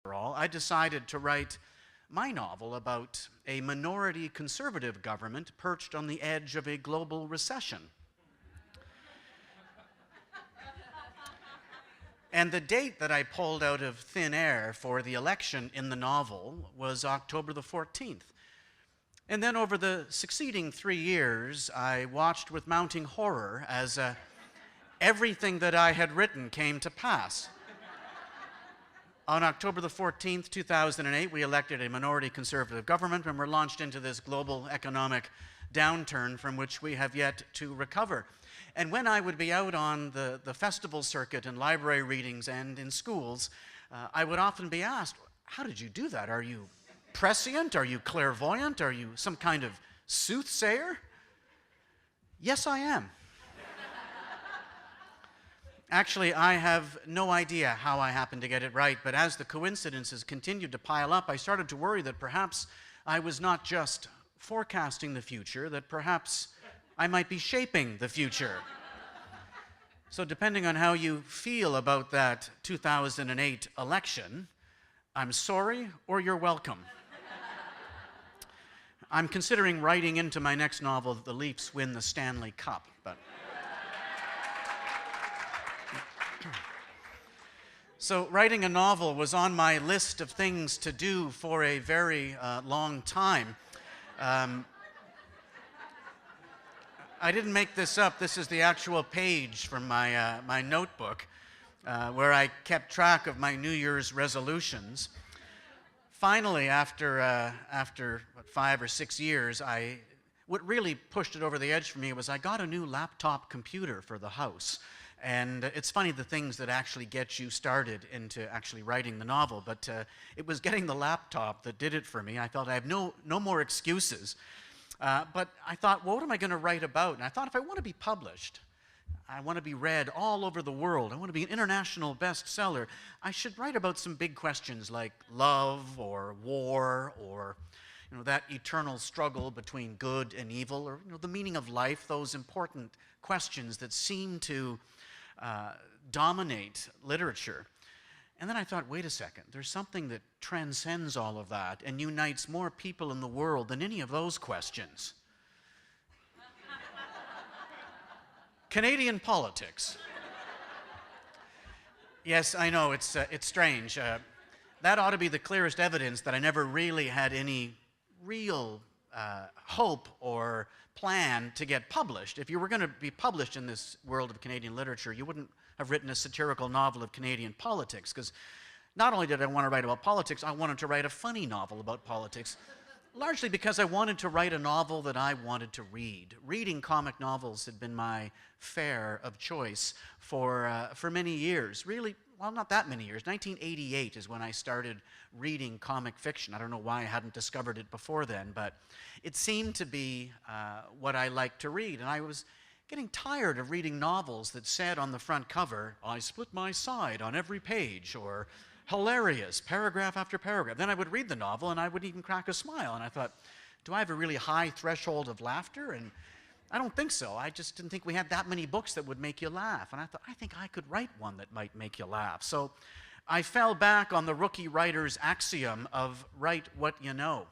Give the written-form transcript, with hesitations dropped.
York-Scarborough, I decided to write my novel about a minority conservative government perched on the edge of a global recession. And the date that I pulled out of thin air for the election in the novel was October the 14th. And then over the succeeding 3 years, I watched with mounting horror as everything that I had written came to pass. On October the 14th, 2008, we elected a minority conservative government and were launched into this global economic downturn from which we have yet to recover. And when I would be out on the festival circuit and library readings and in schools, I would often be asked, how did you do that? Are you prescient? Are you clairvoyant? Are you some kind of soothsayer? Yes, I am. Actually, I have no idea how I happened to get it right, but as the coincidences continued to pile up, I started to worry that perhaps I was not just forecasting the future, that perhaps I might be shaping the future. So depending on how you feel about that 2008 election, I'm sorry or you're welcome. I'm considering writing into my next novel that the Leafs win the Stanley Cup, but... So writing a novel was on my list of things to do for a very long time. I didn't make this up. This is the actual page from my notebook where I kept track of my New Year's resolutions. Finally, after 5 or 6 years, what really pushed it over the edge for me was I got a new laptop computer for the house. And it's funny the things that actually get you started into actually writing the novel, but it was getting the laptop that did it for me. I felt I have no more excuses. But I thought, well, what am I going to write about? And I thought if I want to be published, I want to be read all over the world, I want to be an international bestseller, I should write about some big questions like love or war or that eternal struggle between good and evil, or the meaning of life, those important questions that seem to dominate literature. And then I thought, wait a second, there's something that transcends all of that and unites more people in the world than any of those questions. Canadian politics. Yes, I know, it's strange. That ought to be the clearest evidence that I never really had any real hope or plan to get published. If you were going to be published in this world of Canadian literature, you wouldn't have written a satirical novel of Canadian politics, because not only did I want to write about politics, I wanted to write a funny novel about politics, largely because I wanted to write a novel that I wanted to read. Reading comic novels had been my fare of choice for many years. Really, well, not that many years. 1988 is when I started reading comic fiction. I don't know why I hadn't discovered it before then, but it seemed to be what I liked to read. And I was getting tired of reading novels that said on the front cover, I split my side on every page, or hilarious, paragraph after paragraph. Then I would read the novel and I wouldn't even crack a smile. And I thought, do I have a really high threshold of laughter? And I don't think so. I just didn't think we had that many books that would make you laugh. And I thought, I think I could write one that might make you laugh. So I fell back on the rookie writer's axiom of write what you know.